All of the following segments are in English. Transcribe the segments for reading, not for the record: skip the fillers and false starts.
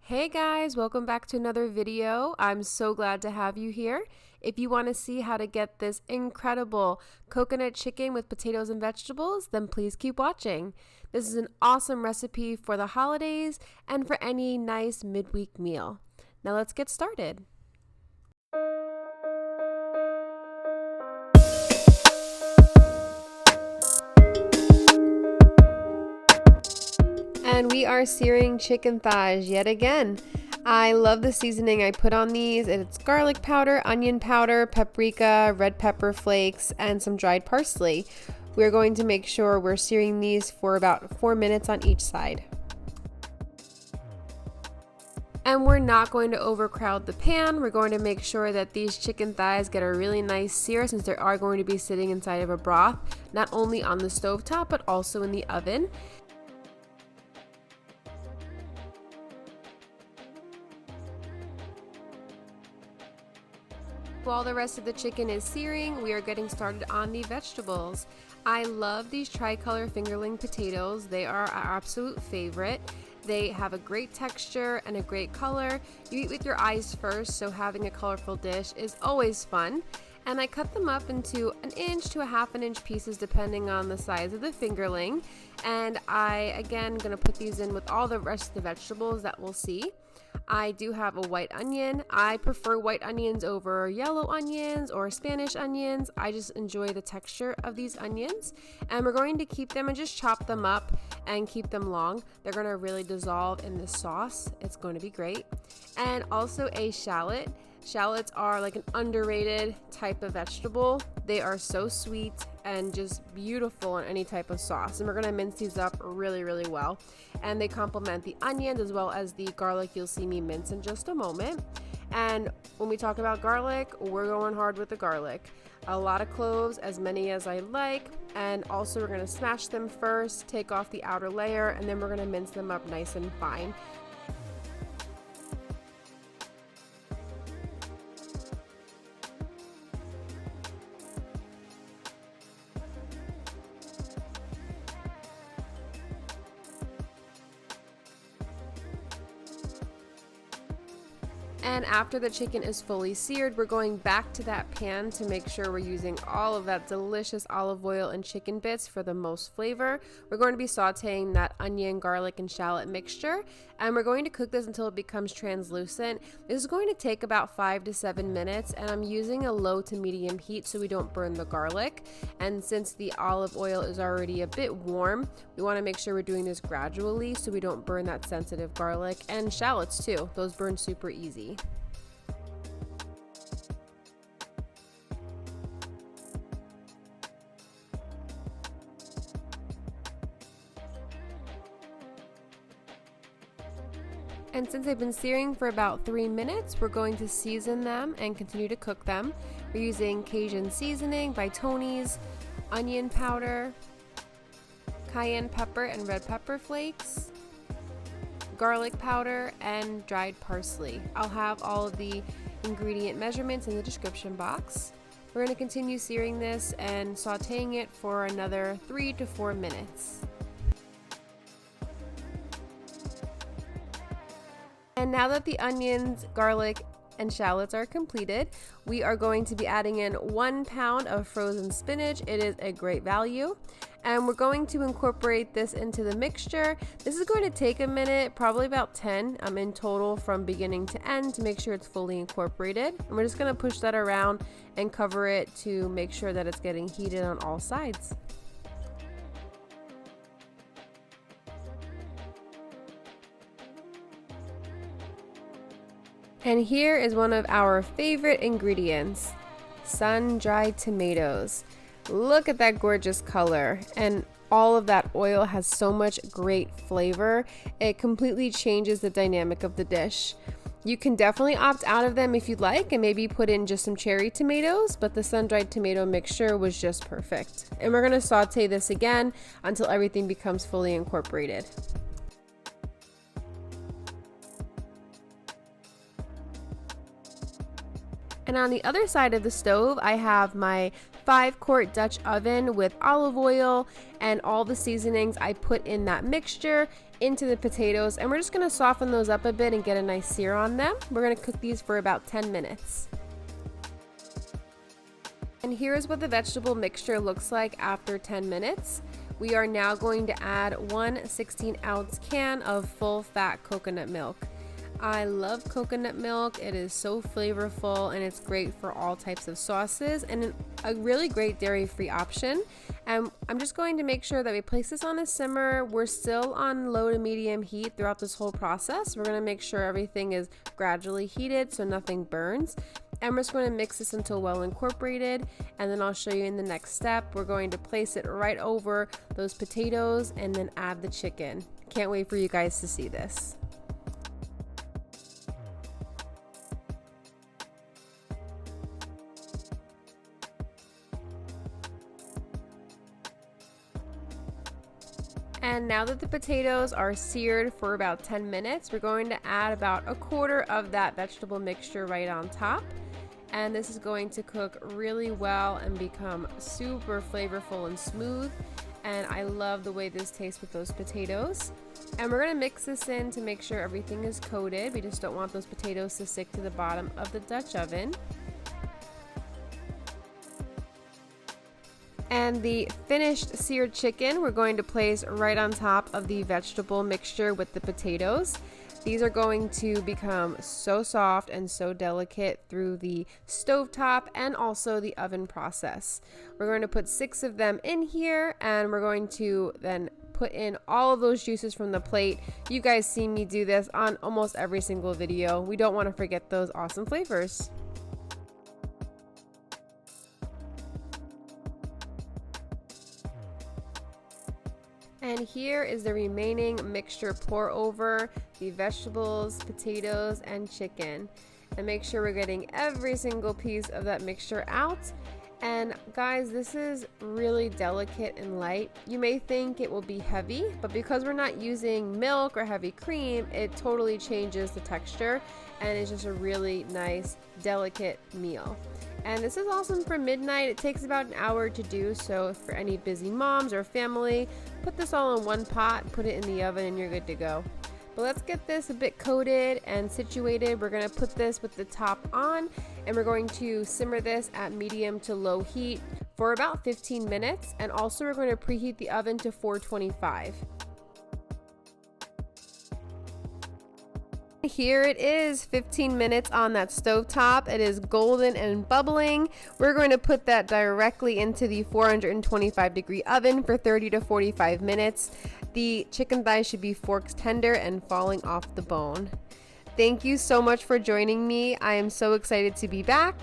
Hey guys, welcome back to another video. I'm so glad to have you here. If you want to see how to get this incredible coconut chicken with potatoes and vegetables, then please keep watching. This is an awesome recipe for the holidays and for any nice midweek meal. Now let's get started. And we are searing chicken thighs yet again. I love the seasoning I put on these. It's garlic powder, onion powder, paprika, red pepper flakes, and some dried parsley. We're going to make sure we're searing these for about 4 minutes on each side. And we're not going to overcrowd the pan. We're going to make sure that these chicken thighs get a really nice sear since they are going to be sitting inside of a broth, not only on the stovetop but also in the oven. While the rest of the chicken is searing, we are getting started on the vegetables. I love these tricolor fingerling potatoes. They are our absolute favorite. They have a great texture and a great color. You eat with your eyes first, so having a colorful dish is always fun. And I cut them up into 1 inch to 1/2 inch pieces depending on the size of the fingerling. And I, again, gonna put these in with all the rest of the vegetables that we'll see. I do have a white onion. I prefer white onions over yellow onions or Spanish onions. I just enjoy the texture of these onions. And we're going to keep them and just chop them up and keep them long. They're going to really dissolve in the sauce. It's going to be great. And also a shallot. Shallots are like an underrated type of vegetable. They are so sweet and just beautiful in any type of sauce. And we're gonna mince these up really, really well. And they complement the onions as well as the garlic you'll see me mince in just a moment. And when we talk about garlic, we're going hard with the garlic. A lot of cloves, as many as I like. And also we're gonna smash them first, take off the outer layer, and then we're gonna mince them up nice and fine. And after the chicken is fully seared, we're going back to that pan to make sure we're using all of that delicious olive oil and chicken bits for the most flavor. We're going to be sauteing that onion, garlic, and shallot mixture, and we're going to cook this until it becomes translucent. This is going to take about 5 to 7 minutes, and I'm using a low to medium heat so we don't burn the garlic. And since the olive oil is already a bit warm, we want to make sure we're doing this gradually so we don't burn that sensitive garlic, and shallots too. Those burn super easy. And since they've been searing for about 3 minutes, we're going to season them and continue to cook them. We're using Cajun seasoning by Tony's, onion powder, cayenne pepper and red pepper flakes, garlic powder, and dried parsley. I'll have all of the ingredient measurements in the description box. We're going to continue searing this and sauteing it for another 3 to 4 minutes. And now that the onions, garlic, and shallots are completed, we are going to be adding in 1 pound of frozen spinach. It is a great value. And we're going to incorporate this into the mixture. This is going to take a minute, probably about 10 in total from beginning to end to make sure it's fully incorporated. And we're just going to push that around and cover it to make sure that it's getting heated on all sides. And here is one of our favorite ingredients, sun-dried tomatoes. Look at that gorgeous color, and all of that oil has so much great flavor. It completely changes the dynamic of the dish. You can definitely opt out of them if you'd like and maybe put in just some cherry tomatoes, but the sun-dried tomato mixture was just perfect. And we're gonna saute this again until everything becomes fully incorporated. And on the other side of the stove, I have my 5-quart Dutch oven with olive oil and all the seasonings I put in that mixture into the potatoes, and we're just going to soften those up a bit and get a nice sear on them. We're going to cook these for about 10 minutes. And here's what the vegetable mixture looks like after 10 minutes. We are now going to add 1 16-ounce can of full fat coconut milk. I love coconut milk. It is so flavorful and it's great for all types of sauces and a really great dairy-free option. And I'm just going to make sure that we place this on a simmer. We're still on low to medium heat throughout this whole process. We're going to make sure everything is gradually heated so nothing burns. And we're just going to mix this until well incorporated, and then I'll show you in the next step. We're going to place it right over those potatoes and then add the chicken. Can't wait for you guys to see this. And now that the potatoes are seared for about 10 minutes, we're going to add about 1/4 of that vegetable mixture right on top. And this is going to cook really well and become super flavorful and smooth. And I love the way this tastes with those potatoes. And we're going to mix this in to make sure everything is coated. We just don't want those potatoes to stick to the bottom of the Dutch oven. And the finished seared chicken we're going to place right on top of the vegetable mixture with the potatoes. These are going to become so soft and so delicate through the stovetop and also the oven process. We're going to put 6 of them in here, and we're going to then put in all of those juices from the plate. You guys see me do this on almost every single video. We don't want to forget those awesome flavors. And here is the remaining mixture. Pour over the vegetables, potatoes, and chicken. And make sure we're getting every single piece of that mixture out. And guys, this is really delicate and light. You may think it will be heavy, but because we're not using milk or heavy cream, it totally changes the texture and it's just a really nice, delicate meal. And this is awesome for midnight. It takes about an hour to do, so for any busy moms or family, put this all in one pot, put it in the oven, and you're good to go. But let's get this a bit coated and situated. We're going to put this with the top on, and we're going to simmer this at medium to low heat for about 15 minutes. And also we're going to preheat the oven to 425. Here it is, 15 minutes on that stovetop. It is golden and bubbling. We're going to put that directly into the 425-degree oven for 30 to 45 minutes. The chicken thighs should be fork tender and falling off the bone. Thank you so much for joining me. I am so excited to be back.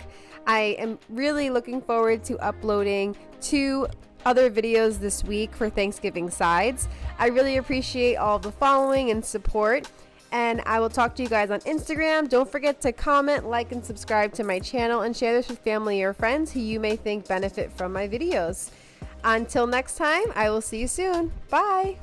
I am really looking forward to uploading 2 other videos this week for Thanksgiving sides. I really appreciate all the following and support. And I will talk to you guys on Instagram. Don't forget to comment, like, and subscribe to my channel and share this with family or friends who you may think benefit from my videos. Until next time, I will see you soon. Bye.